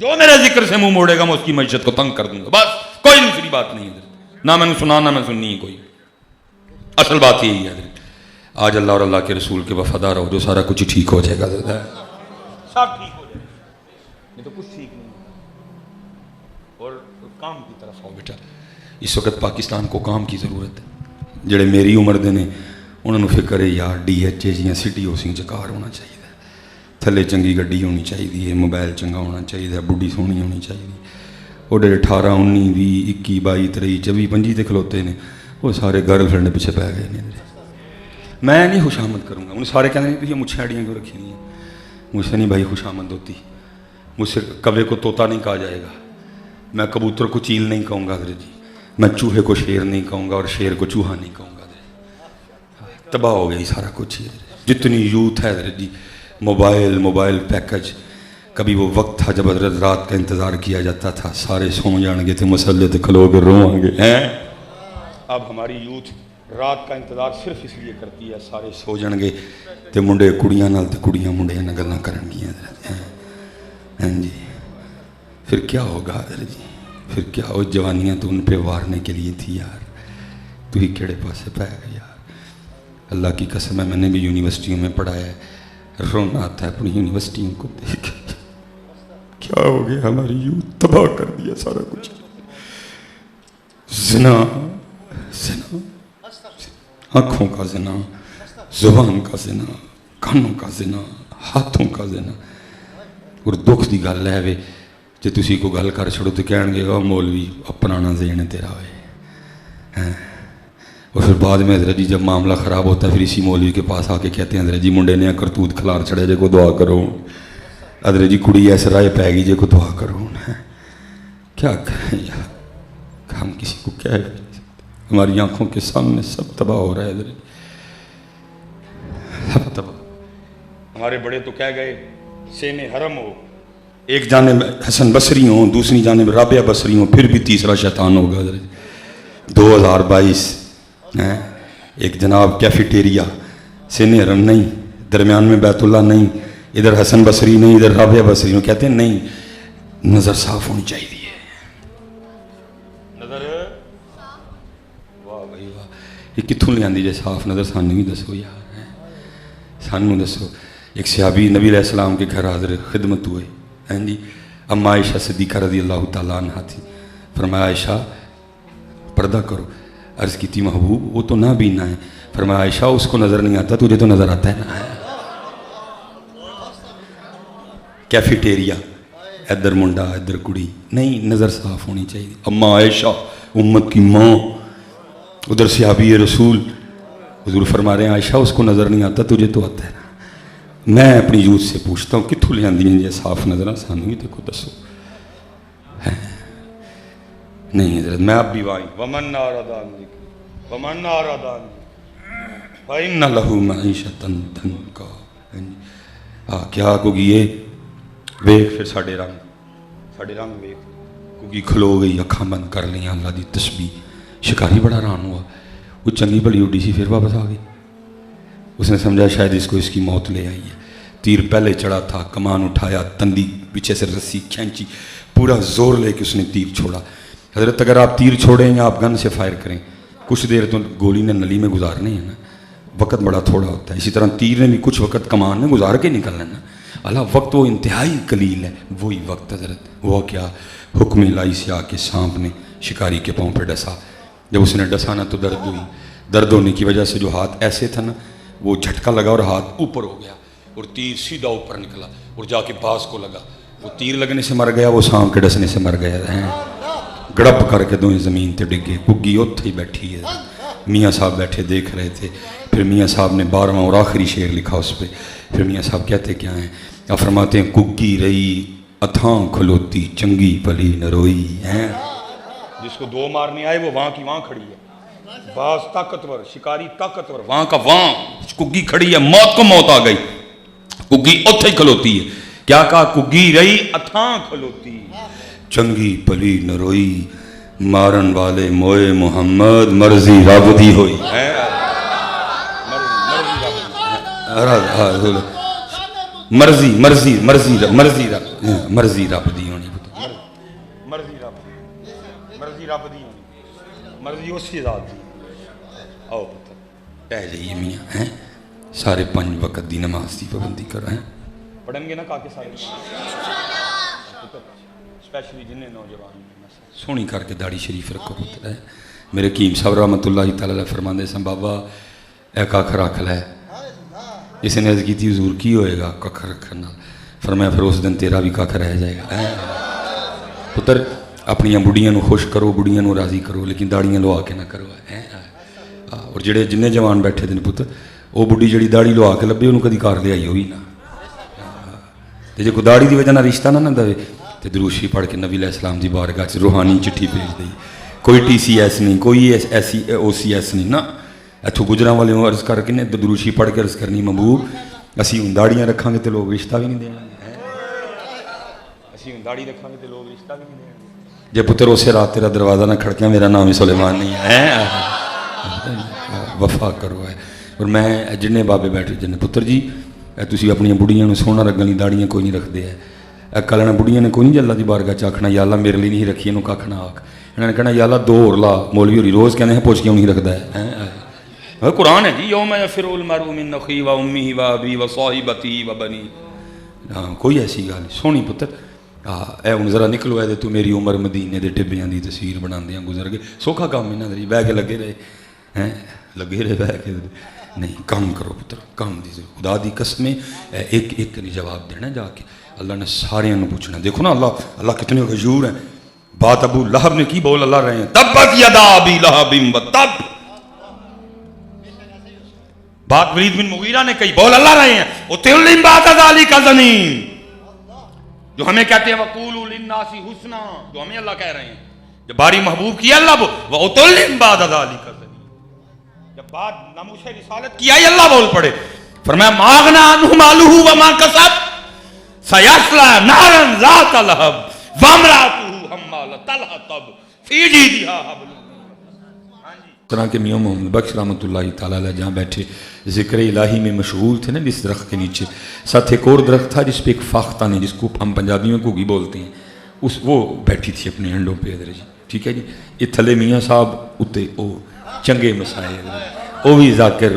جو میرے ذکر سے منہ موڑے گا میں اس کی معیشت کو تنگ کر دوں گا. بس کوئی دوسری بات نہیں حضرت, نہ میں نے سنا نہ میں سننی ہے کوئی. اصل بات یہی ہے حضرت. آج اللہ اور اللہ کے رسول کے وفادار ہو جو سارا کچھ ہی ٹھیک ہو جائے گا حضرت. سب ٹھیک ہو جائے گا, نہیں تو کچھ ٹھیک نہیں. اور کام کی طرف آؤ بیٹا. اس وقت پاکستان کو کام کی ضرورت ہے. جڑے میری عمر دے نے انہوں نے فکر ہے یار ڈی ایچ اے جیاں سٹی ہاؤسنگ چکار ہونا چاہیے, تھلے چنگی گڈی ہونی چاہیے, موبائل چنگا ہونا چاہیے, بڈھی سونی ہونی چاہیے. وہ ڈے 18 19 20 21 22 23 24 25 تے کھلوتے نے, وہ سارے گرل فرینڈ پیچھے پی گئے نے. میں نہیں خوشامد کروں گا. انہیں سارے کہتے ہیں یہ مجھ چھاڑیاں کیوں رکھی ہیں. مجھ سے نہیں بھائی خوشامد ہوتی. مجھ سے کوے کو طوطا نہیں کہا جائے گا, میں کبوتر کو چیل نہیں کہوں گا حضرت جی, میں چوہے کو شیر نہیں کہوں گا اور شیر کو چوہا نہیں کہوں گا. تباہ ہو گئی سارا کچھ. جتنی یوتھ ہے حضرت جی, موبائل پیکج. کبھی وہ وقت تھا جب حضرت رات کا انتظار کیا جاتا تھا, سارے سو جان گے تھے مسلے تے کھلو کے روئیں گے ہیں. اب ہماری یوتھ رات کا انتظار صرف اس لیے کرتی ہے سارے سو جان گے تے منڈے کڑیاں نال تے کڑیاں منڈے نال گلاں کرن گیاں حضرت. ہاں جی, پھر کیا ہوگا حضرت جی, پھر کیا ہو. جوانیاں تو ان پہ وارنے کے لیے تھی یار, تو ہی کیڑے پاسے پہ گیا یار. اللہ کی قسم ہے میں نے بھی یونیورسٹیوں میں پڑھایا ہے, رونا آتا ہے اپنی یونیورسٹیوں کو دیکھ. کیا ہو گیا ہماری یوتھ, تباہ کر دیا سارا کچھ. زنا آنکھوں کا زنا, زبان کا زنا, کانوں کا زنا, ہاتھوں کا زنا. اور دکھ دی گل ہے وے جے تسی کو گل کر چھڑو تو کہن گے او مولوی اپنا ذہن تیرا ہوئے. اور پھر بعد میں حضرت جی جب معاملہ خراب ہوتا ہے پھر اسی مولوی کے پاس آ کے کہتے ہیں حضرت جی منڈے نے کرتوت کھلار چڑھے جے کو دعا کرو. حضرت جی کڑی ایسے رائے پہ گئی جے کو دعا کرو. کیا کریں یار, ہم کسی کو کہہ بھی نہیں سکتے. ہماری آنکھوں کے سامنے سب تباہ ہو رہا ہے حضرت, سب تباہ. ہمارے بڑے تو کہہ گئے سین حرم ہو, ایک جانب حسن بصری ہوں, دوسری جانب رابعہ بصری ہوں, پھر بھی تیسرا شیطان ہوگا حضرت. 2022 ایک جناب کیفیٹیریا, سین حرم نہیں, درمیان میں بیت اللہ نہیں, ادھر حسن بصری نہیں, ادھر رابعہ بصری نہیں. کہتے ہیں نہیں, نظر صاف ہونی چاہیے. نظر واہ بھائی واہ, یہ کتوں لے آندی جے صاف نظر؟ سانوں بھی دسو یار, سانوں دسو. ایک صحابی نبی علیہ السلام کے گھر حاضر خدمت ہوئے ہیں جی. اما عائشہ صدیقہ رضی اللہ تعالیٰ عنہ تھی. فرمایا عائشہ پردہ کرو. عرض کی تھی محبوب وہ تو نہ بینا ہے. فرمایا عائشہ اس کو نظر نہیں آتا, تجھے تو نظر آتا ہے نا. کیفیٹیریا, ادھر منڈا ادھر کڑی نہیں, نظر صاف ہونی چاہیے. اما عائشہ امت کی ماں, ادھر صحابی رسول, حضور فرما رہے ہیں عائشہ اس کو نظر نہیں آتا, تجھے تو آتا ہے نا. میں اپنی یوتھ سے پوچھتا ہوں کتوں لے آندی ہیں یہ صاف نظر؟ سانوں ہی دیکھو دسو. نہیں حضرت میں اب بھی وائیں ومن آرادان ذکر ومن آرادان فإن لہو معیشۃ ضنکا. کیا کوگی یہ ویک پھر ساڑھے رنگ ویک کوگی کھلو گئی, اکھاں بند کر لیں, اللہ دی تسبیح. شکاری بڑا ران ہوا, وہ چنگی بڑی اڈی سی پھر واپس آ گئی. اس نے سمجھا شاید اس کو اس کی موت لے آئی ہے. تیر پہلے چڑھا تھا, کمان اٹھایا, تندی پیچھے سے رسی کھینچی, پورا زور لے کے اس نے تیر چھوڑا. حضرت اگر آپ تیر چھوڑیں یا آپ گن سے فائر کریں کچھ دیر تو گولی نے نلی میں گزارنے ہیں نا, وقت بڑا تھوڑا ہوتا ہے. اسی طرح تیر نے بھی کچھ وقت کمان میں گزار کے نکلنا نا. اللہ وقت وہ انتہائی قلیل ہے, وہی وقت حضرت وہ کیا حکم الہی سے آ کے سانپ نے شکاری کے پاؤں پہ ڈسا. جب اس نے ڈسا نا تو درد ہوئی. درد ہونے کی وجہ سے جو ہاتھ ایسے تھا نا وہ جھٹکا لگا اور ہاتھ اوپر ہو گیا اور تیر سیدھا اوپر نکلا اور جا کے باز کو لگا. وہ تیر لگنے سے مر گیا, وہ سانپ کے ڈسنے سے مر گیا. گڑپ کر کے دونوں زمین تے ڈگے. کگی اتھے ہی بیٹھی ہے. میاں صاحب بیٹھے دیکھ رہے تھے. پھر میاں صاحب نے 12واں اور آخری شعر لکھا اس پہ. پھر میاں صاحب کہتے کیا ہیں, آپ فرماتے ہیں کگی رہی اتھاں کھلوتی چنگی پلی نروئی. ہیں جس کو 2 مارنے آئے وہ وہاں کی وہاں کھڑی ہے. باز طاقتور, شکاری طاقتور, وہاں کا وہاں, کگی کھڑی ہے, موت کو موت آ گئی. کگی اتھے ہی کھلوتی ہے. کیا کہا, کگی رہی اتھاں کھلوتی چنگی پلی نروئی, مارن والے موئے محمد مرضی رب دی ہوئی. مرضی مرضی مرضی مرضی رب. مرضی رب دی ہونی پتر، مرضی رب دی ہونی، مرضی اسی ذات دی. آؤ پتر پہ جائیے میاں ہیں، سارے 5 وقت دی نماز دی پابندی کرو ہیں. پڑھیں گے نا کہا کے سارے اسپیشلی جنہیں نوجوان سونی کر کے داڑھی شریف رکھو پتر ہے. میرے حکیم صاحب رحمۃ اللہ تعالی علیہ فرماندے سن بابا اے ککھ رکھ لے. اس نے عرض کی تھی حضور کی ہوئے گا ککھ رکھنا؟ فرمایا پھر اس دن تیرا بھی ککھ رہ جائے گا. پتر اپنی بڑھیاں نو خوش کرو، بڑھیاں نو راضی کرو، لیکن داڑیاں لوا کے نہ کرو. اور جڑے جنہیں جوان بیٹھے دن پتر وہ بڑھی جڑی داڑھی لوا کے لبے انہوں کدی کار لے آئی ہوئی نہ. جی کوئی داڑھی دی وجہ نہ رشتہ نہ دے تو دروشی پڑھ کے نبی علیہ السلام دی بارگاہ چ روحانی چٹھی بھیج دی. کوئی TCS نہیں، کوئی ایسی OCS نہیں نا. اتوں گجراں والے عرض کر کے نے دروشی پڑھ کے عرض کرنی محبوب اسی ہوں داڑیاں رکھاں گے تو لوگ رشتہ بھی نہیں دیں گے. اسی ہوں داڑھی رکھاں گے تو لوگ رشتہ بھی نہیں دیں گے. جے پتر اسے رات تیرا دروازہ نہ کھڑکیا میرا نام ہی سلیمان نہیں ہے. وفا کرو ہے. اور میں جن بابے بیٹھے جن پتر جی تسی اپنی بڑھیاں نو سونا رکھن لی داڑیاں کوئی نہیں رکھتے ہے. کل بڑھیاں نے کوئی نہیں اللہ دی بارگاہ چ آکھنا یا اللہ میرے لیے نہیں رکھی انہوں کھ نہ آکھ. انہوں نے کہنا یا اللہ 2 اور لا. مولوی ہوری روز کہنے ہیں پوچھ کیوں نہیں رکھتا ہے. قرآن ہے جی یوم یفر المرء من اخیہ و امہ و ابیہ و صاحبتہ و بنیہ. کوئی ایسی گل نہیں. سونی پتر اے ہوں ذرا نکلو ہے تو میری عمر مدینے دے ٹبیاں دی تصویر بناندیاں گزر گئے. سوکھا کام انہاں دے بہ کے لگے رہے ہیں، لگے رہے بہ کے. نہیں کام کرو پتر، کام دی خدا دی قسم ایک نے جواب دینا جا کے. اللہ نے سارے انہوں پوچھنا. دیکھو نا اللہ کتنے غیور ہیں. بات ابو لہب نے کی بول اللہ رہے ہیں تبت یدا ابی لہب و تب. بات ولید بن مغیرہ نے کہی بول اللہ رہے ہیں اتلم بعد ذلک زنین. جو ہمیں کہتے ہیں وقولوا للناس حسنا، جو ہمیں اللہ کہہ رہے ہیں جب باری محبوب کیا اللہ واتلم بعد ذلک زنین. جب بات ناموس رسالت کی آئی اللہ بول پڑے فرمایا ما اغنی عنہ مالہ وما کسب سیصلی نارا ذات لہب وامرأتہ حمالۃ الحطب فی جیدہا حبل. طرح کے میاں محمد بخش رحمۃ اللہ تعالیٰ علیہ جہاں بیٹھے ذکر الہی میں مشغول تھے نا جس درخت کے نیچے، ساتھ ایک اور درخت تھا جس پہ ایک فاختہ نے جس کو ہم پنجابی میں گھوگی بولتے ہیں، وہ بیٹھی تھی اپنے ہنڈوں پہ ادھر جی. ٹھیک ہے جی. یہ تھلے میاں صاحب اتے او چنگے مسائل وہ بھی ذاکر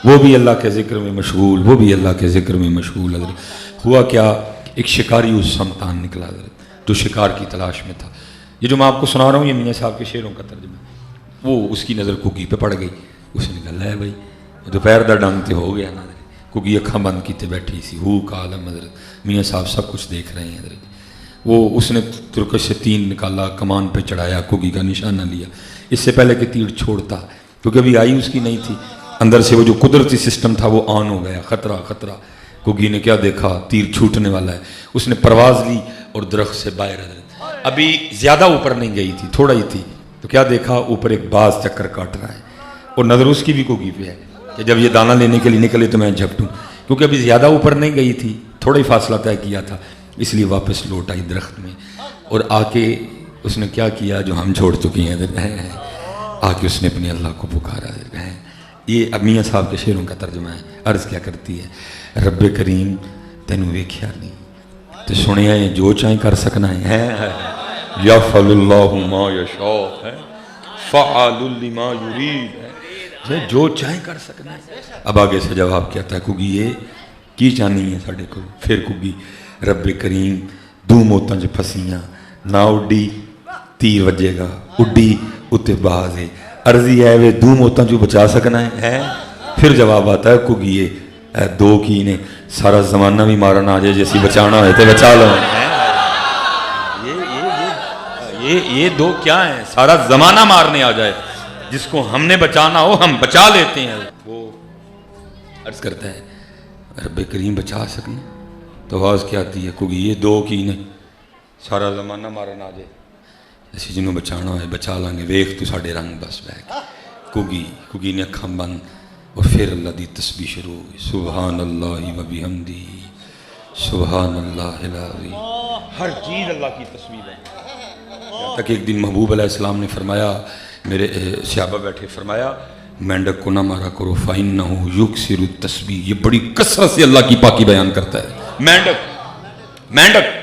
وہ بھی اللہ کے ذکر میں مشغول، وہ بھی اللہ کے ذکر میں مشغول. ہوا کیا ایک شکاری اس سمتان نکلا جو شکار کی تلاش میں تھا. یہ جو میں آپ کو سنا رہا ہوں یہ میاں صاحب کے شعروں کا ترجمہ. وہ اس کی نظر کگی پہ پڑ گئی. اس نے کہا لے بھائی دوپہر دا ڈنگ تے ہو گیا نا. کگی اکھاں بند کیتے بیٹھی سی. ہو کالم حضرت میاں صاحب سب کچھ دیکھ رہے ہیں حضرت. وہ اس نے ترکش سے تین نکالا، کمان پہ چڑھایا، کگی کا نشانہ لیا. اس سے پہلے کہ تیر چھوڑتا کیونکہ ابھی آئی اس کی نہیں تھی، اندر سے وہ جو قدرتی سسٹم تھا وہ آن ہو گیا. خطرہ کگی نے کیا دیکھا تیر چھوٹنے والا ہے. اس نے پرواز لی اور درخت سے باہر ابھی زیادہ اوپر نہیں گئی تھی، تھوڑا ہی تھی. تو کیا دیکھا اوپر ایک باز چکر کاٹ رہا ہے اور نظر اس کی بھی کگی پہ ہے کہ جب یہ دانہ لینے کے لیے نکلے تو میں جھپٹوں. کیونکہ ابھی زیادہ اوپر نہیں گئی تھی، تھوڑا ہی فاصلہ طے کیا تھا، اس لیے واپس لوٹ آئی درخت میں. اور آ کے اس نے کیا کیا جو ہم چھوڑ چکے ہیں. آ کے اس نے اپنے اللہ کو پکارا. یہ اب میاں صاحب کے شعروں کا ترجمہ ہے. عرض کیا کرتی ہے رب کریم تینوں ویکھیا نہیں تو سنیا ہے جو چاہیں کر سکنا ہے. یفعل اللہ ما یشاء فعال لما یرید. جو چاہیں کر سکنا ہے. اب آگے سے جواب کیا تھا کگی یہ کی چاہنی ہے ساڑھے کو. پھر کگی رب کریم دو موتاں جو پھسیاں نہ اڈی تیر وجے گا، اڈی اتے باز ہے. عرضی ہے وہ دو موتاں جو بچا سکنا ہے. پھر جواب آتا ہے کگی یہ دو کی نے سارا زمانہ بھی مارنا آ جائے جیسی بچانا ہے تو بچا لو. یہ دو کیا ہیں؟ سارا زمانہ مارنے آ جائے جس کو ہم نے بچانا ہو ہم بچا لیتے ہیں. وہ عرض کرتا ہے رب کریم بچا سکنے تو آواز کیا آتی ہے کگی یہ دو کی نے سارا زمانہ مارنا آ جائے اسی جنہوں بچانا ہے بچا لیں گے. ویخ تو ساڑھے رنگ بس بہ کگی نے اکھاں بند اور پھر اللہ دی تسبیح شروع ہوئی. سبحان اللہ و بحمدہ سبحان اللہ العظیم. ہر چیز اللہ کی تسبیح ہے. تک ایک دن محبوب علیہ السلام نے فرمایا، میرے صحابہ بیٹھے، فرمایا مینڈک کو نہ مارا کرو فإنہ یکثر التسبیح. یہ بڑی کثرت سے اللہ کی پاکی بیان کرتا ہے. مینڈک.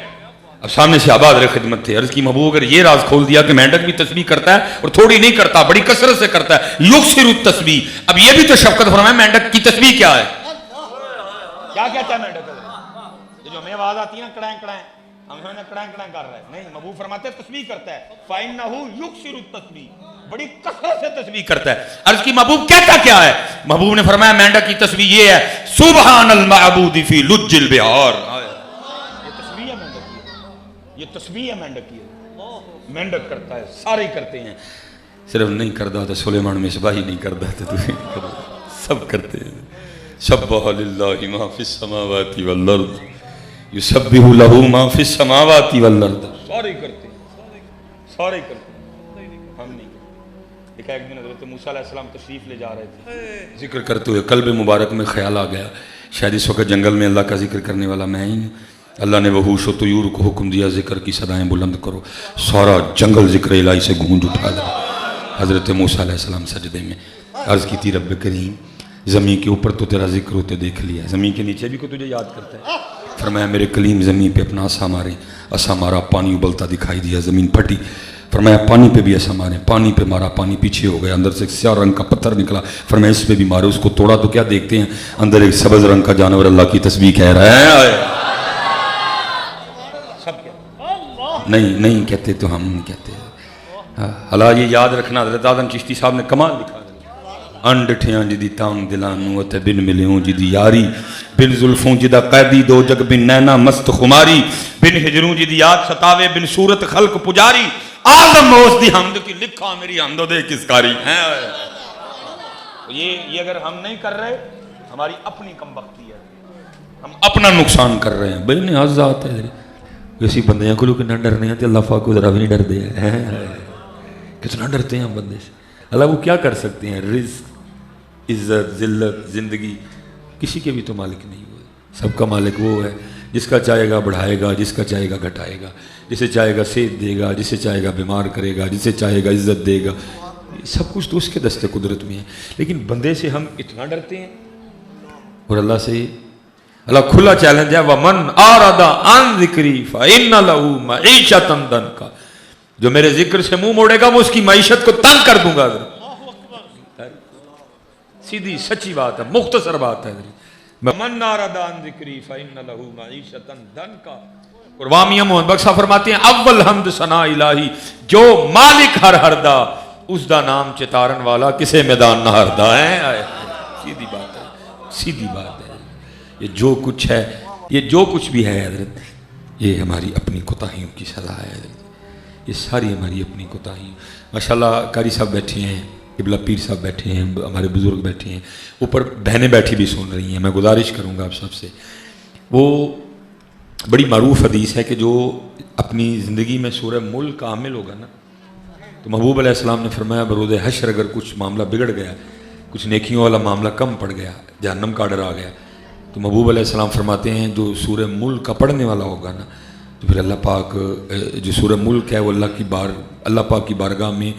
اب سامنے سے آباد رہے خدمت تھے. عرض کی محبوب اگر یہ راز کھول دیا کہ مینڈک بھی تسبیح کرتا ہے اور تھوڑی نہیں کرتا, بڑی کثرت سے کرتا ہے, یکثر التسبیح. اب یہ بھی تو شفقت فرمائے مینڈک کی تسبیح کیا ہے, کیا کہتا ہے مینڈک؟ یہ جو ہمیں آواز آتی ہے نا کڑائیں کڑائیں, ہم سمجھتے کڑائیں کڑائیں کر رہا ہے, نہیں, محبوب فرماتے ہیں تسبیح کرتا ہے. فَإِنَّهُ يُكْثِرُ التَّسْبِيحَ, بڑی کثرت سے تسبیح کرتا ہے. عرض کی محبوب کہتا کیا ہے؟ محبوب نے فرمایا مینڈک کی تسبیح یہ ہے, سبحان المعبود فی لج البحار. یہ تسبیح ہے مینڈک کی, مینڈک کرتا ہے, سارے کرتے ہیں. صرف نہیں کرتا تو سلیمان مصباحی نہیں کرتا تو سب کرتے ہیں. سبح للہ ما فی السماوات والارض یسبح لہ ما فی السماوات والارض. سارے کرتے ہیں, سارے کرتے ہیں, ہم نہیں. ایک دن حضرت موسیٰ علیہ السلام تشریف لے جا رہے تھے, ذکر کرتے ہوئے قلب مبارک میں خیال آ گیا شاید اس وقت جنگل میں اللہ کا ذکر کرنے والا میں ہی ہوں. اللہ نے وحوش و طیور کو حکم دیا ذکر کی صدائیں بلند کرو. سارا جنگل ذکر الہی سے گونج اٹھا گیا. حضرت موسیٰ علیہ السلام سجدے میں عرض کی تھی رب کریم زمین کے اوپر تو تیرا ذکر ہوتے دیکھ لیا, زمین کے نیچے بھی کو تجھے یاد کرتا ہے. فرمایا میرے کلیم زمین پہ اپنا عصا مارے, عصا مارا, پانی ابلتا دکھائی دیا, زمین پھٹی. فرمایا پانی پہ بھی عصا مارے, پانی پہ مارا, پانی پیچھے ہو گیا, اندر سے ایک سیاہ رنگ کا پتھر نکلا. فرمایا اس پہ بھی مارے, اس کو توڑا تو کیا دیکھتے ہیں اندر ایک سبز رنگ کا جانور اللہ کی تسبیح کہہ رہا ہے. نہیں کہتے تو ہم نہیں کہتے. اللہ یہ یاد رکھنا حضرت آدم چشتی صاحب نے کمال دکھا دیا. انڈٹھیاں جدی تام دلانو تے بن ملیوں جدی یاری, بن زلفوں جدہ قیدی دو جگ بن نینا مست خماری, بن ہجروں جدی یاد ستاوے بن صورت خلق پجاری. آدم موس دی حمد کی لکھا میری حمد و دے کس کاری. یہ اگر ہم نہیں کر رہے ہماری اپنی کم بختی ہے, ہم اپنا نقصان کر رہے ہیں. بھئی نیاز ذات ہے کسی بندیاں کو لوگ نہ ڈرنے ہیں تو اللہ پاک کو ذرا بھی نہیں ڈر دے ہیں. کتنا ڈرتے ہیں ہم بندے سے. اللہ وہ کیا کر سکتے ہیں؟ رزق, عزت, ذلت, زندگی کسی کے بھی تو مالک نہیں ہوئے. سب کا مالک وہ ہے جس کا چاہے گا بڑھائے گا, جس کا چاہے گا گھٹائے گا, جسے چاہے گا صحت دے گا, جسے چاہے گا بیمار کرے گا, جسے چاہے گا عزت دے گا. سب کچھ تو اس کے دست قدرت میں ہے. لیکن بندے سے ہم اتنا ڈرتے ہیں اور اللہ سے. اللہ کھلا چیلنج ہے وَمَنْ آرَدَ عَنْ ذِكْرِي فَإِنَّ لَهُ مَعِيشَةً ضَنْكَ, جو میرے ذکر سے منہ موڑے گا وہ اس کی معیشت کو تنگ کر دوں گا. سیدھی سچی بات ہے, مختصر بات ہے. وَمَنْ آرَدَ عَنْ ذِكْرِي فَإِنَّ لَهُ مَعِيشَةً ضَنْكَ. قربانیہ محمد بخشا فرماتے ہیں اول حمد ثنا الہی جو مالک ہر ہردا, اس دا نام چتارن والا کسے میدان نہ ہردا ہے. سیدھی بات ہے, سیدھی بات ہے. یہ جو کچھ ہے, یہ جو کچھ بھی ہے حضرت, یہ ہماری اپنی کوتاہیوں کی سزا ہے. یہ ساری ہماری اپنی کوتاہیوں. ماشاءاللہ قاری صاحب بیٹھے ہیں, قبلہ پیر صاحب بیٹھے ہیں, ہمارے بزرگ بیٹھے ہیں, اوپر بہنیں بیٹھی بھی سن رہی ہیں. میں گزارش کروں گا آپ سب سے, وہ بڑی معروف حدیث ہے کہ جو اپنی زندگی میں سورہ ملک کا عامل ہوگا نا, تو محبوب علیہ السلام نے فرمایا بروز حشر اگر کچھ معاملہ بگڑ گیا, کچھ نیکیوں والا معاملہ کم پڑ گیا, جہنم کا ڈر آ گیا, تو محبوب علیہ السلام فرماتے ہیں جو سورہ ملک کا پڑھنے والا ہوگا نا, تو پھر اللہ پاک جو سورہ ملک ہے وہ اللہ پاک کی بارگاہ میں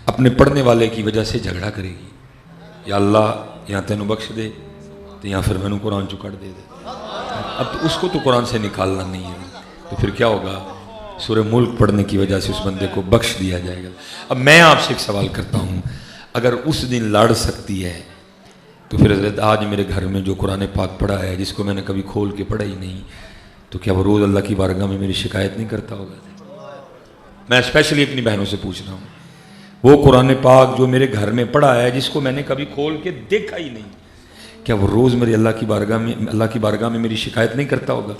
اپنے پڑھنے والے کی وجہ سے جھگڑا کرے گی. یا اللہ یہاں تینوں بخش دے تو یہاں پھر میں نے قرآن چکڑ دے دے. اب تو اس کو تو قرآن سے نکالنا نہیں ہے, تو پھر کیا ہوگا؟ سورہ ملک پڑھنے کی وجہ سے اس بندے کو بخش دیا جائے گا. اب میں آپ سے ایک سوال کرتا ہوں, اگر اس دن لڑ سکتی ہے تو پھر حضرت آج میرے گھر میں جو قرآن پاک پڑھا ہے جس کو میں نے کبھی کھول کے پڑھا ہی نہیں, تو کیا وہ روز اللہ کی بارگاہ میں میری شکایت نہیں کرتا ہوگا؟ میں اسپیشلی اپنی بہنوں سے پوچھ رہا ہوں, وہ قرآن پاک جو میرے گھر میں پڑھا ہے جس کو میں نے کبھی کھول کے دیکھا ہی نہیں, کیا وہ روز میری اللہ کی بارگاہ میں میری شکایت نہیں کرتا ہوگا؟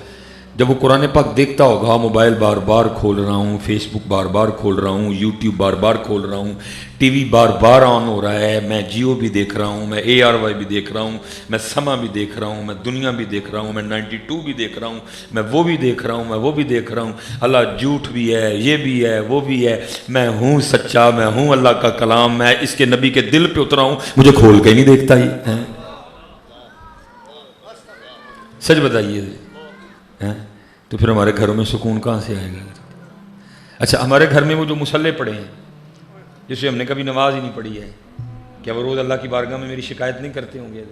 جب وہ قرآن پاک دیکھتا ہوگا, موبائل بار بار کھول رہا ہوں, فیس بک بار بار کھول رہا ہوں, یوٹیوب بار بار کھول رہا ہوں, ٹی وی بار بار آن ہو رہا ہے, میں جیو بھی دیکھ رہا ہوں, میں ARY بھی دیکھ رہا ہوں, میں سما بھی دیکھ رہا ہوں, میں دنیا بھی دیکھ رہا ہوں, میں 92 بھی دیکھ رہا ہوں, میں وہ بھی دیکھ رہا ہوں, میں وہ بھی دیکھ رہا ہوں. اللہ جھوٹ بھی ہے, یہ بھی ہے, وہ بھی ہے, میں ہوں سچا, میں ہوں اللہ کا کلام, میں اس کے نبی کے دل پہ اترا ہوں, مجھے کھول کے نہیں دیکھتا ہی. سچ بتائیے, تو پھر ہمارے گھروں میں سکون کہاں سے آئے گا؟ اچھا, ہمارے گھر میں وہ جو مصلے پڑے ہیں جسے ہم نے کبھی نماز ہی نہیں پڑھی ہے, کیا وہ روز اللہ کی بارگاہ میں میری شکایت نہیں کرتے ہوں گے؟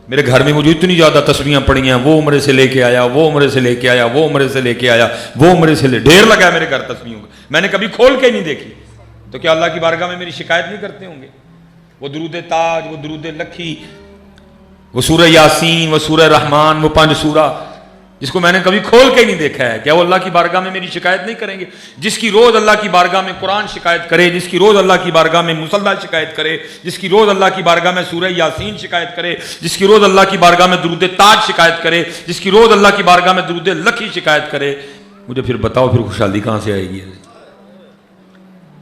میرے گھر میں وہ جو اتنی زیادہ تسبیحاں پڑی ہیں، وہ عمرے سے لے کے آیا، وہ عمرے سے لے کے آیا، وہ عمرے سے لے کے آیا، وہ عمرے سے لے، ڈھیر لگا ہے میرے گھر تسبیحوں کا، میں نے کبھی کھول کے نہیں دیکھی، تو کیا اللہ کی بارگاہ میں میری شکایت نہیں کرتے ہوں گے؟ وہ درود تاج، وہ درود لکھی، وہ سورہ یاسین، وہ سورہ رحمان، وہ 5 سورہ، جس کو میں نے کبھی کھول کے نہیں دیکھا ہے، کیا وہ اللہ کی بارگاہ میں میری شکایت نہیں کریں گے؟ جس کی روز اللہ کی بارگاہ میں قرآن شکایت کرے، جس کی روز اللہ کی بارگاہ میں مصلی شکایت کرے، جس کی روز اللہ کی بارگاہ میں سورہ یاسین شکایت کرے، جس کی روز اللہ کی بارگاہ میں درود تاج شکایت کرے، جس کی روز اللہ کی بارگاہ میں درود لکھی شکایت کرے، مجھے پھر بتاؤ پھر خوشحالی کہاں سے آئے گی؟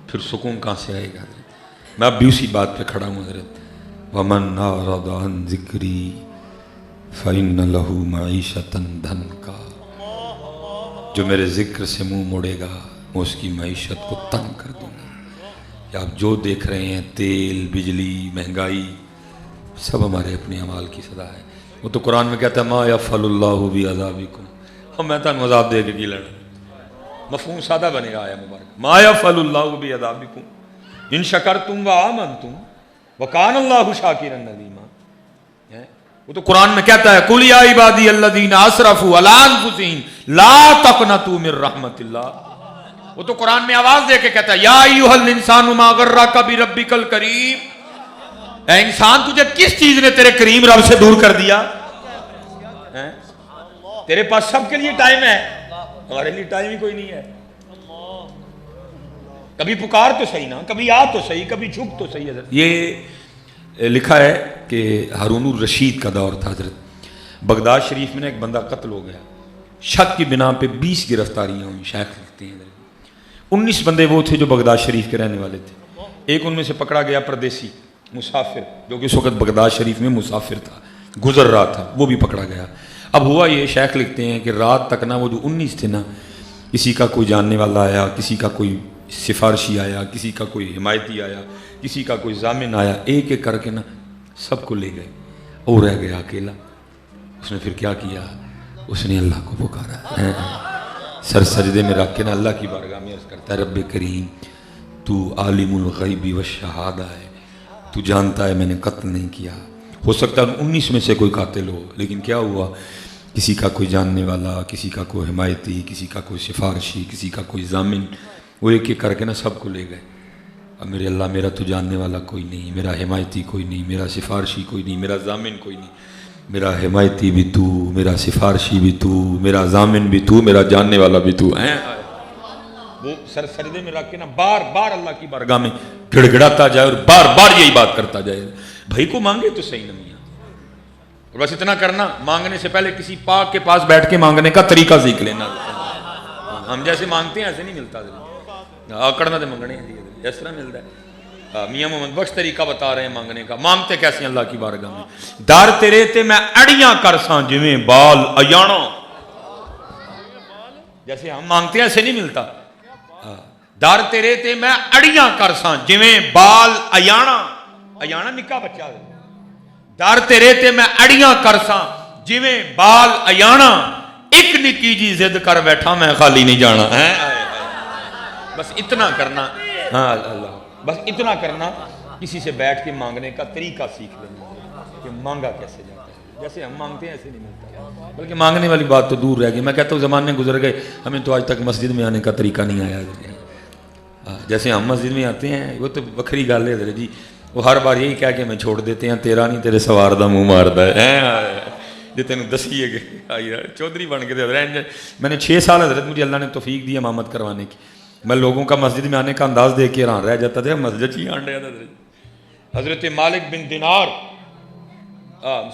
پھر سکون کہاں سے آئے گا؟ میں اب بھی اسی بات پہ کھڑا ہوں حضرت، وَمَنْ أَعْرَضَ عَنْ ذِكْرِي فَإِنَّ لَهُ مَعِيشَةً ضَنْكَ، جو میرے ذکر سے منہ موڑے گا میں اس کی معیشت کو تنگ کر دوں گا۔ یا آپ جو دیکھ رہے ہیں، تیل، بجلی، مہنگائی، سب ہمارے اپنے اعمال کی سزا ہے۔ وہ تو قرآن میں کہتا ہے مَا يَفْعَلُ اللَّهُ بِعَذَابِكُمْ، اور میں تمہیں عذاب دے کے کی لڑا، مفہوم سادہ بنے گا آیا مبارک، مَا يَفْعَلُ اللَّهُ بِعَذَابِكُمْ إِن شَكَرْتُمْ وَآمَنْتُمْ وَكَانَ اللَّهُ شَاكِرًا عَلِيمًا۔ وہ تو قرآن میں کہتا ہے قُلْ يَا عِبَادِيَ الَّذِينَ أَسْرَفُوا عَلَىٰ أَنفُسِهِمْ لَا تَقْنَطُوا مِن رَحْمَةِ اللَّهِ۔ وہ تو قرآن میں آواز دے کے کہتا ہے یا ایھا الانسان ما غرک بربک الکریم، اے انسان تجھے کس چیز نے تیرے کریم رب سے دور کر دیا؟ تیرے پاس سب کے لیے ٹائم ہے، ہمارے لیے ٹائم ہی کوئی نہیں ہے۔ کبھی پکار تو صحیح نا، کبھی آ تو صحیح، کبھی جھک تو صحیح۔ حضرت یہ لکھا ہے کہ ہارون الرشید کا دور تھا حضرت، بغداد شریف میں ایک بندہ قتل ہو گیا، شک کی بنا پہ 20 گرفتاریاں ہوئیں، شیخ لکھتے ہیں 19 بندے وہ تھے جو بغداد شریف کے رہنے والے تھے، ایک ان میں سے پکڑا گیا پردیسی مسافر، جو کہ اس وقت بغداد شریف میں مسافر تھا، گزر رہا تھا، وہ بھی پکڑا گیا۔ اب ہوا یہ، شیخ لکھتے ہیں کہ رات تک نا وہ جو 19 تھے نا، کسی کا کوئی جاننے والا آیا، کسی کا کوئی سفارشی آیا، کسی کا کوئی حمایتی آیا، کسی کا کوئی ضامن آیا، ایک ایک کر کے نا سب کو لے گئے، اور رہ گیا اکیلا۔ اس نے پھر کیا کیا؟ اس نے اللہ کو پکارا، سر سجدے میں رکھ کے نا اللہ کی بارگاہ میں عرض کرتا ہے رب کریم تو عالم الغیب والشہادہ ہے، تو جانتا ہے میں نے قتل نہیں کیا، ہو سکتا ہے 19 میں سے کوئی قاتل ہو، لیکن کیا ہوا؟ کسی کا کوئی جاننے والا، کسی کا کوئی حمایتی، کسی کا کوئی سفارشی، کسی کا کوئی ضامن، وہ ایک ایک کر کے نا سب کو لے گئے۔ اب میرے اللہ میرا تو جاننے والا کوئی نہیں، میرا حمایتی کوئی نہیں، میرا سفارشی کوئی نہیں، میرا ضامن کوئی نہیں، میرا حمایتی بھی تو، میرا سفارشی بھی تو، میرا ضامن بھی تو، میرا جاننے والا بھی تو ہیں۔ وہ سر سجدے میں رکھ کے نا بار بار اللہ کی بارگاہ میں گڑ گڑاتا جائے اور بار بار یہی بات کرتا جائے، بھائی کو مانگے تو صحیح نہ میاں، اور بس اتنا کرنا، مانگنے سے پہلے کسی پاک کے پاس بیٹھ کے مانگنے کا طریقہ سیکھ لینا۔ ہم جیسے مانگتے ہیں ایسے نہیں ملتا، آکڑنا دے منگنے اس طرح ملتا ہے۔ میاں محمد بخش طریقہ بتا رہے ہیں مانگنے کا، مانگتے کیسے ہیں اللہ کی بارگاہ میں؟ در تیرے تے میں اڑیاں کرساں جویں بال ایانا، جیسے ہم مانگتے ہیں ایسے نہیں ملتا۔ در تیرے تے میں اڑیاں کرساں جویں بال ایانا، ایانا نکا بچہ ہے، در تیرے تے میں اڑیاں کرساں جویں بال ایانا، ایک نکی جی ضد کر بیٹھا میں خالی نہیں جانا ہے۔ بس اتنا کرنا، ہاں اللہ، بس اتنا کرنا، کسی سے بیٹھ کے مانگنے کا طریقہ سیکھ لینا کہ مانگا کیسے جاتا ہے، جیسے ہم مانگتے ہیں ایسے نہیں ملتا۔ بلکہ مانگنے والی بات تو دور رہ گئی، میں کہتا ہوں زمانے گزر گئے، ہمیں تو آج تک مسجد میں آنے کا طریقہ نہیں آیا۔ جیسے ہم مسجد میں آتے ہیں وہ تو بکھری گل ہے جی، وہ ہر بار یہی کہہ کے میں چھوڑ دیتے ہیں تیرا نہیں تیرے سوار دا منہ ماردا ہے، جو تینوں دسیے گے چودھری بن کے رہے۔ میں نے 6 سال حضرت مجھے اللہ نے توفیق دی امامت کروانے کی، میں لوگوں کا مسجد میں آنے کا انداز دیکھ کے حیران رہ جاتا تھا، مسجد ہی آن رہا تھا۔ حضرت مالک بن دینار،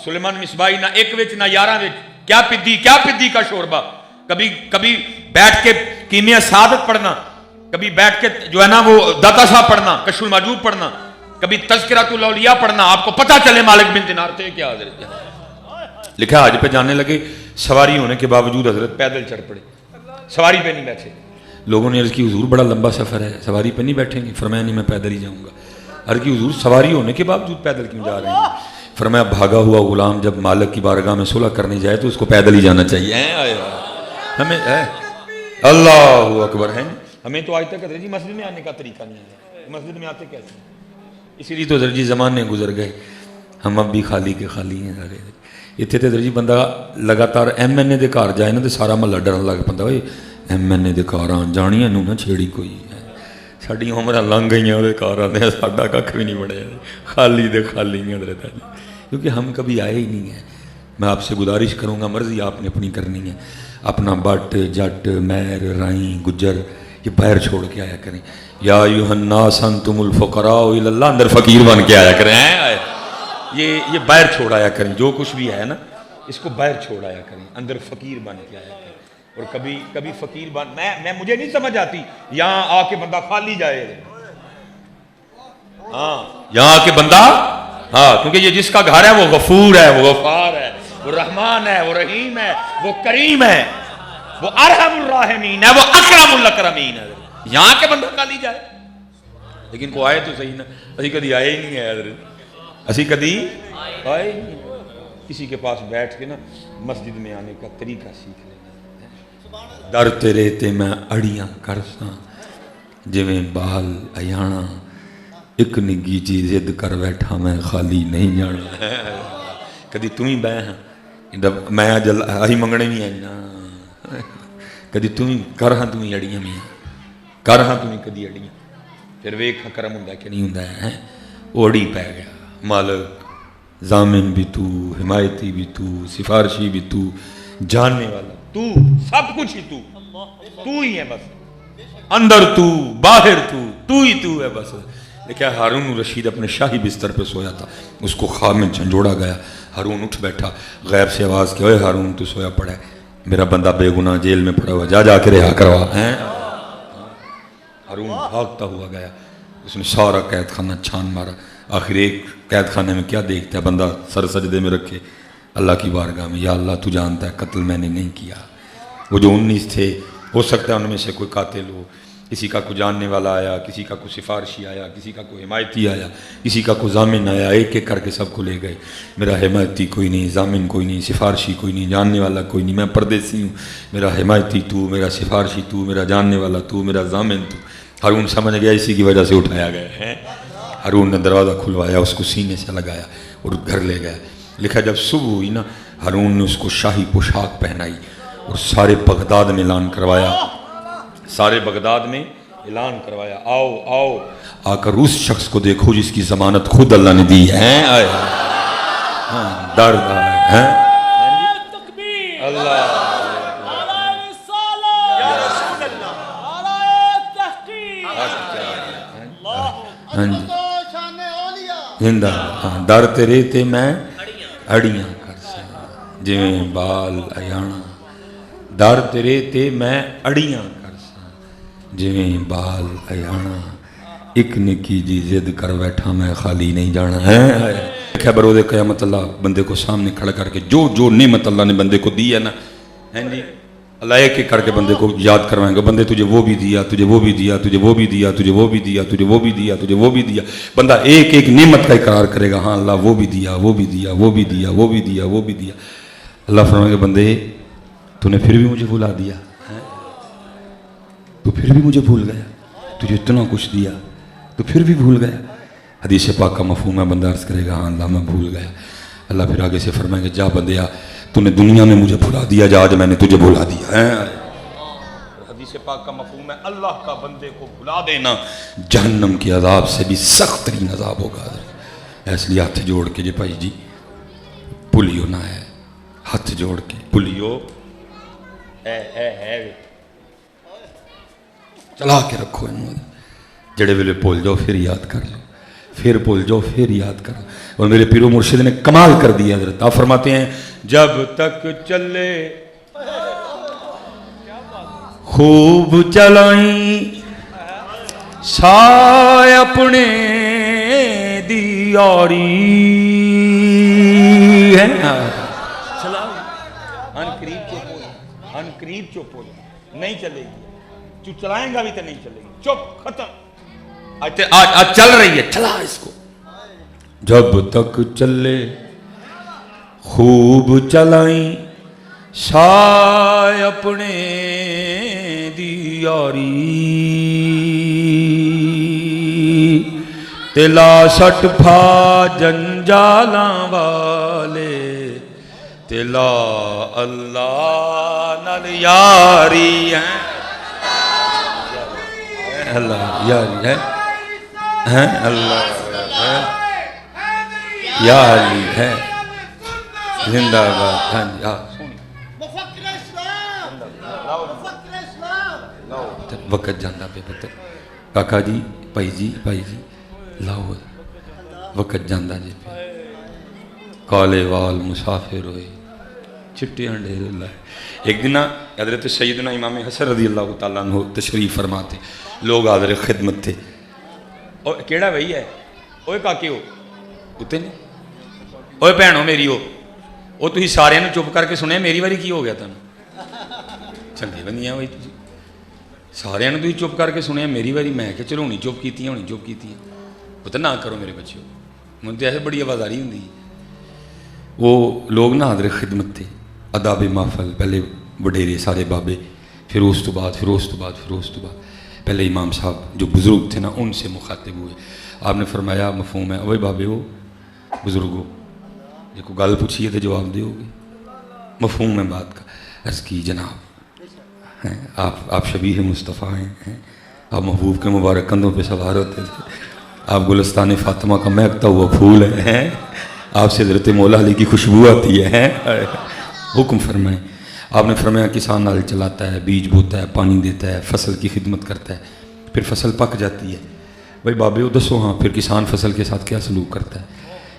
سلیمان مصباحی، نہ ایک وچ نہ 11 وچ، کیا پدی کا شوربہ، کبھی بیٹھ کے کیمیا سعادت پڑھنا، کبھی بیٹھ کے جو ہے نا وہ داتا صاحب پڑھنا، کشف الماجوب پڑھنا، کبھی تذکرۃ الاولیاء پڑھنا، آپ کو پتہ چلے مالک بن دینار تھے کیا حضرت۔ لکھا حج پہ جانے لگے، سواری ہونے کے باوجود حضرت پیدل چڑھ پڑے، سواری پہ نہیں بیٹھے۔ لوگوں نے عرض کی حضور بڑا لمبا سفر ہے، سواری پہ نہیں بیٹھیں گے؟ فرمایا نہیں، میں پیدل ہی جاؤں گا۔ عرض کی حضور سواری ہونے کے باوجود پیدل کیوں جا رہے ہیں؟ فرمایا بھاگا ہوا غلام جب مالک کی بارگاہ میں صلح کرنے جائے تو اس کو پیدل ہی جانا چاہیے۔ ہمیں اللہ اکبر ہے، ہمیں تو آج تک حضرت جی مسجد میں آنے کا طریقہ نہیں ہے، مسجد میں آتے کیسے؟ اسی لیے تو حضرت جی زمانے گزر گئے، ہم اب بھی خالی کے خالی ہیں سارے اتنے تو جی بندہ لگاتار MNA دے گھر جائے نا تو سارا محلہ ڈرن لگ پہ MNA دے گھر آن جانیاں نہ چھیڑی کوئی ساڈیاں عمریں لنگ گئی وہ گھر آتے ساڈا کھ بھی نہیں بڑھیا خالی دے خالی ہیں حضرت علی کیونکہ ہم کبھی آئے ہی نہیں ہیں. میں آپ سے گزارش کروں گا مرضی آپ نے اپنی کرنی ہے اپنا بٹ جٹ مہر رائیں گجر یہ باہر چھوڑ کے آیا کریں. یا ایھا الناس انتم الفقراء الی اللہ اندر فقیر بن کے آیا کریں. یہ باہر چھوڑ آیا کریں جو کچھ بھی ہے نا اس کو باہر چھوڑ آیا کریں اندر فقیر بن کے آیا کریں. اور کبھی فقیر بن میں مجھے نہیں سمجھ آتی یہاں آ کے بندہ خالی جائے ہاں یہاں آ کے بندہ ہاں کیونکہ یہ جس کا گھر ہے وہ غفور ہے وہ غفار ہے وہ رحمان ہے وہ رحیم ہے وہ کریم ہے وہ ارحم الراحمین ہے وہ اکرم الاکرمین ہے. یہاں کے بندہ خالی جائے لیکن کو آئے تو صحیح نا اسی کدی آئے ہی نہیں ہے حضرت اسی کدی آئے ہی نہیں. کسی کے پاس بیٹھ کے نا مسجد میں آنے کا طریقہ سیکھ لینا. در تیرے تے میں اڑیاں کرساں جویں بال ایانا ایک نگی جی ضد کر بیٹھا میں خالی نہیں جانا. کدی تم ہی بہ ہاں میں جل آہی منگنے بھی آئی نا کدی تم ہی کر ہاں تم ہی اڑیاں بھی کر ہاں تم ہی کدی اڑیاں پھر ویکھ کرم ہوندا کہ نہیں ہوندا ہے وہ اڑی پہ گیا. مالک ضامن بھی تو حمایتی بھی تو سفارشی بھی تو جاننے والا تو سب کچھ ہی تو ہی ہے بس اندر تو باہر تو ہی تو ہے بس. دیکھا ہارون رشید اپنے شاہی بستر پہ سویا تھا اس کو خواب میں جھنجھوڑا گیا. ہارون اٹھ بیٹھا غیب سے آواز کہ اوے ہارون تو سویا پڑا ہے میرا بندہ بے گناہ جیل میں پڑا ہوا جا کے رہا کروا. ہارون بھاگتا ہوا گیا اس نے سارا قید خانہ چھان مارا. آخر ایک قید خانے میں کیا دیکھتا ہے بندہ سر سجدے میں رکھے اللہ کی بارگاہ میں یا اللہ تو جانتا ہے قتل میں نے نہیں کیا. وہ جو 19 تھے ہو سکتا ہے ان میں سے کوئی قاتل ہو کسی کا کوئی جاننے والا آیا کسی کا کوئی سفارشی آیا کسی کا کوئی حمایتی آیا کسی کا کوئی ضامن آیا ایک ایک کر کے سب کو لے گئے. میرا حمایتی کوئی نہیں ضامن کوئی نہیں سفارشی کوئی نہیں جاننے والا کوئی نہیں میں پردیسی ہوں میرا حمایتی تو میرا سفارشی تو میرا جاننے والا تو میرا ضامن تو. ہارون سمجھ گیا اسی کی وجہ سے اٹھایا گیا ہے. ہارون نے دروازہ کھلوایا اس کو سینے سے لگایا اور گھر لے گیا. لکھا جب صبح ہوئی نا ہارون نے اس کو شاہی پوشاک پہنائی اور سارے بغداد میں اعلان کروایا آؤ آؤ آ کر اس شخص کو دیکھو جس کی ضمانت خود اللہ نے دی ہے. درد ہے اللہ زندہ در تیرے تے میں اڑیاں کرساں جویں بال ایانا در تیرے تے میں اڑیاں کرساں جویں بال ایانا ایک نکی جی ضد کر بیٹھا میں خالی نہیں جانا ہے. خبر ہو دے قیامت اللہ بندے کو سامنے کھڑا کر کے جو جو نعمت اللہ نے بندے کو دی ہے نا جی اللہ ایک ایک کر کے بندے کو یاد کروائیں گے بندے تجھے وہ بھی دیا تجھے وہ بھی دیا تجھے وہ بھی دیا تجھے وہ بھی دیا تجھے وہ بھی دیا تجھے وہ بھی دیا. بندہ ایک ایک نعمت کا اقرار کرے گا ہاں اللہ وہ بھی دیا وہ بھی دیا وہ بھی دیا وہ بھی دیا وہ بھی دیا. اللہ فرمائے گا بندے تو نے پھر بھی مجھے بھلا دیا تو پھر بھی مجھے بھول گیا تجھے اتنا کچھ دیا تو پھر بھی بھول گیا. حدیث پاک کا مفہوم ہے بندہ عرض کرے گا ہاں اللہ میں بھول گیا. اللہ پھر آگے سے فرمائیں گے جا بندیا تو نے دنیا میں مجھے بھلا دیا جا آج میں نے تجھے بھلا دیا ہے. حدیث پاک کا مفہوم ہے اللہ کا بندے کو بھلا دینا جہنم کے عذاب سے بھی سخت ترین عذاب ہوگا. اس لیے ہاتھ جوڑ کے جی بھائی جی بھولیو نہ ہے ہاتھ جوڑ کے بھولیو ہے چلا کے رکھو انہوں جڑے ویلے بھول جاؤ پھر یاد کر لو پھر بھول جاؤ پھر یاد کرو. اور میرے پیرو مرشد نے کمال کر دیا حضرت آپ فرماتے ہیں جب تک چلے خوب چلائیں سائے اپنے دیاری ہے ان قریب چپ ہو نہیں چلے گی تو چلائیں گا بھی تو نہیں چلے گی چپ ختم آج چل رہی ہے چلا اس کو. جب تک چلے خوب چلائیں سائے اپنے دیاری تلا سٹ پھا جنج جالاں والے تے لا اللہ نال یاری ہے اللہ یاری ہے اللہ ہے یا علی ہے زندہ باد ہاں جی وقت جانا پہ پتر کاکا جی بھائی جی لاؤ وقت جانا جی پہ کالے وال مسافر ہوئے چٹے انڈے اللہ ایک دن حضرت سیدنا امام حسن رضی اللہ تعالیٰ عنہ تشریف فرماتے لوگ حاضر خدمت تھے کیڑا بھائی ہے اوے کاکے ہو کتے نے اوے بھینوں میری ہو وہ تھی سارے چپ کر کے سنیا میری باری کی ہو گیا تمہیں چنگے بندیاں بھائی تھی سارے تھی چپ کر کے سنیا میری باری میں کہ چلو ہونی چپ کی پتہ نہ کرو میرے بچے مجھے ایسے بڑی آواز آ رہی ہوں وہ لوگ نہ حاضر خدمت تھے اداب محفل پہلے وڈیرے سارے بابے پھر اس تو بعد پہلے امام صاحب جو بزرگ تھے نا ان سے مخاطب ہوئے آپ نے فرمایا مفہوم ہے اوے بابے ہو بزرگو یہ کو گل پوچھیے تو جواب دے ہوگی مفہوم ہے بات کا عرض کی جناب آپ شبیہ مصطفیٰ ہیں آپ محبوب کے مبارک کندھوں پہ سوار ہوتے تھے آپ گلستان فاطمہ کا مہکتا ہوا پھول ہیں آپ سے حضرت مولا علی کی خوشبو آتی ہے حکم فرمائیں آپ نے فرمایا کسان نال چلاتا ہے بیج بوتا ہے پانی دیتا ہے فصل کی خدمت کرتا ہے پھر فصل پک جاتی ہے بھائی بابے وہ دسو ہاں پھر کسان فصل کے ساتھ کیا سلوک کرتا ہے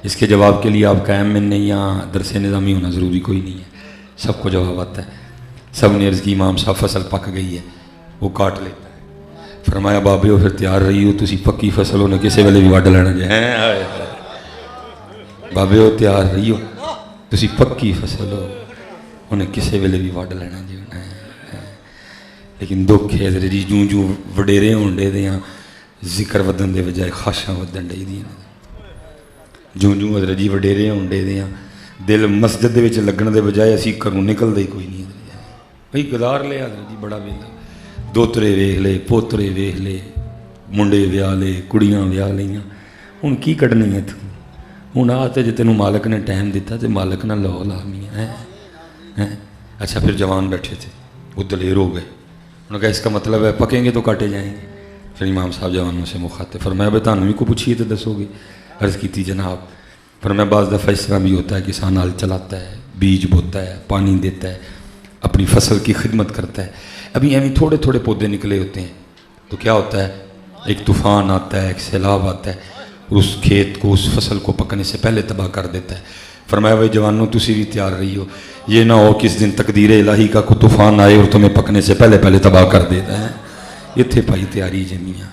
اس کے جواب کے لیے آپ قائم میں نہیں یا درس نظامی ہونا ضروری کوئی نہیں ہے سب کو جواب آتا ہے سب نے عرض کی امام صاحب فصل پک گئی ہے وہ کاٹ لیتا ہے فرمایا بابے ہو پھر تیار رہی ہو تسی پکی فصل ہونے کسے ویلے بھی وڈ لینا جائے بابے ہو تیار رہی ہو تسی پکی فصل ہو انہیں کسے ویلے بھی وڈ لینا جی لیکن دکھ ہے جی جوں وڈیرے ہونڈے دیاں ذکر ودن دے بجائے خاشاں ودن دے دیاں جوں حضرت جی وڈیرے ہونڈے دیاں دل مسجد دے وچ لگن دے بجائے اسی گھروں نکل دے کوئی نہیں بھائی گزار لے حضرت جی بڑا ویلا دوترے ویکھ لے پوترے ویکھ لے منڈے ویاہ لے کڑیاں ویاہ لیاں ہن کی کڈنی ہے تو ہن آ تے جے تینوں مالک نے ٹائم دیتا تے مالک نہ لو لانی ہے اچھا پھر جوان بیٹھے تھے وہ دلیر ہو گئے انہوں نے کہا اس کا مطلب ہے پکیں گے تو کاٹے جائیں گے پھر امام صاحب جوانوں سے مخاطب فرمایا بھائی تانوں بھی کو پوچھیے تو دسو گے عرض کی تھی جناب فرمایا بعض دفعہ اس طرح بھی ہوتا ہے کسان ہل چلاتا ہے بیج بوتا ہے پانی دیتا ہے اپنی فصل کی خدمت کرتا ہے ابھی ایویں تھوڑے تھوڑے پودے نکلے ہوتے ہیں تو کیا ہوتا ہے ایک طوفان آتا ہے ایک سیلاب آتا ہے اور اس کھیت کو اس فصل کو پکنے سے پہلے تباہ کر دیتا ہے فرمایا بھائی جوانوں تسی بھی تیار رہی ہو یہ نہ ہو کس دن تقدیر الہی کا کوئی طوفان آئے اور تمہیں پکنے سے پہلے تباہ کر دیتا ہے اتھے پائی تیاری جمیاں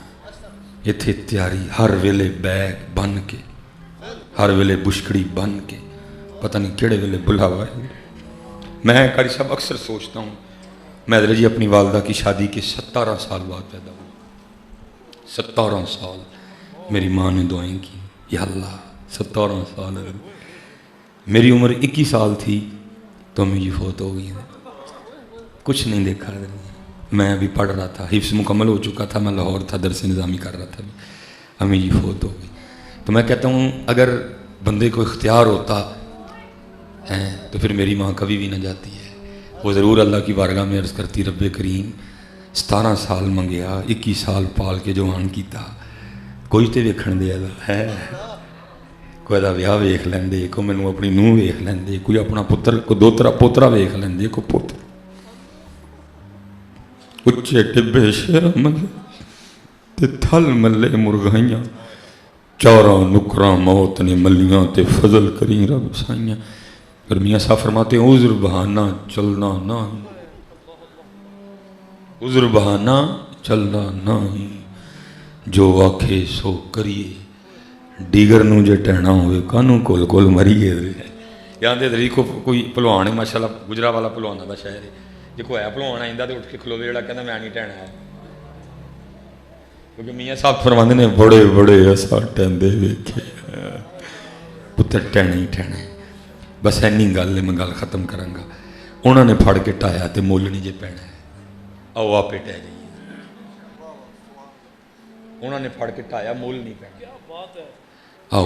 اتھے تیاری ہر ویلے بیگ بن کے ہر ویلے بشکڑی بن کے پتہ نہیں کیڑے ویلے بلاوا ہے میں قاری صاحب اکثر سوچتا ہوں میں حضرت جی اپنی والدہ کی شادی کے 17 سال بعد پیدا ہوں 17 سال میری ماں نے دعائیں کی یا اللہ 17 سال میری عمر 21 سال تھی تو امی جی فوت ہو گئی کچھ نہیں دیکھا میں ابھی پڑھ رہا تھا حفظ مکمل ہو چکا تھا میں لاہور تھا درس نظامی کر رہا تھا امی جی فوت ہو گئی تو میں کہتا ہوں اگر بندے کو اختیار ہوتا ہے تو پھر میری ماں کبھی بھی نہ جاتی ہے وہ ضرور اللہ کی بارگاہ میں عرض کرتی رب کریم 17 سال منگیا 21 سال پال کے جوان کیتا کوئی تے ویکھن دے ہے کوئی دا ویاہ ویکھ لیندے کوئی مینوں اپنی نوہ ویکھ لیندے کوئی اپنا پتر کوئی دوترا پوترا ویکھ لیندے کوئی پوتر اچھے ٹبے شیر ملے تے تھل ملے مرغائیاں چاراں نکراں موت نے ملیاں تے فضل کریں رب سائیاں پھر میاں صاحب فرماتے ہیں عذر بہانہ چلنا نہیں عذر بہانہ چلنا نہیں جو آکھے سو کریے ڈیگر نو جے ٹہنا ہوئے کانوں کول کول مریے یہاں دے دری کو کوئی پلوان ہے ماشاءاللہ گجرا والا پلوان دا شہر ہے جے کوئی ہے پلوان آئندہ تے اٹھ کے کھلو دے جڑا کہندا میں نہیں ٹہنا ہے کیونکہ میاں صاحب فرماندے نے بڑے بڑے اسا ٹہندے ویکھے پتر ٹہنا ہی ٹہنا ہے بس اینی گل ہے میں گل ختم کراں گا انہوں نے پھڑ کے ٹایا تے مول نہیں جے پینا ہے آؤ آپ ٹہ جائیے انہوں نے پھڑ کے ٹایا مول نہیں پینا ਆਓ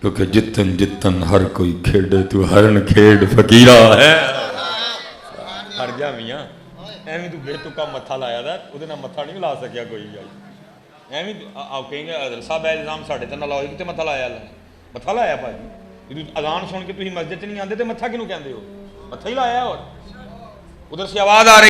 ਕਿਉਂਕਿ ਜਿੱਤਨ ਜਿੱਤਨ ਹਰ ਕੋਈ ਖੇਡੇ ਤੂੰ ਹਰਨ ਖੇਡ ਫਕੀਰਾ ਹੈ। ਹਰ ਜਾ ਮੀਆਂ, ਐਵੇਂ ਤੂੰ ਬੇਤੁਕਾ ਮੱਥਾ ਲਾਇਆ ਦਾ, ਉਹਦੇ ਨਾਲ ਮੱਥਾ ਨਹੀਂ ਲਾ ਸਕਿਆ ਕੋਈ ਐਵੇਂ ਆਪ ਕਹੇਂਗੇ ਅਦਰ ਸਾਹਿਬ ਇਹ ਇਲਜ਼ਾਮ ਸਾਡੇ ਤੇ ਨਾ ਲਾਓ, ਕਿਤੇ ਮੱਥਾ ਲਾਇਆ ਅੱਲਾ ਮੱਥਾ ਲਾਇਆ ਭਾਜੀ, ਜਦੋਂ ਅਜ਼ਾਨ ਸੁਣ ਕੇ ਤੁਸੀਂ ਮਸਜਿਦ 'ਚ ਨਹੀਂ ਆਉਂਦੇ ਤੇ ਮੱਥਾ ਕਿਹਨੂੰ ਕਹਿੰਦੇ ਹੋ, ਮੱਥਾ ਹੀ ਲਾਇਆ। ਹੋਰ ਉਧਰ ਸੇ ਆਵਾਜ਼ ਆ ਰਹੀ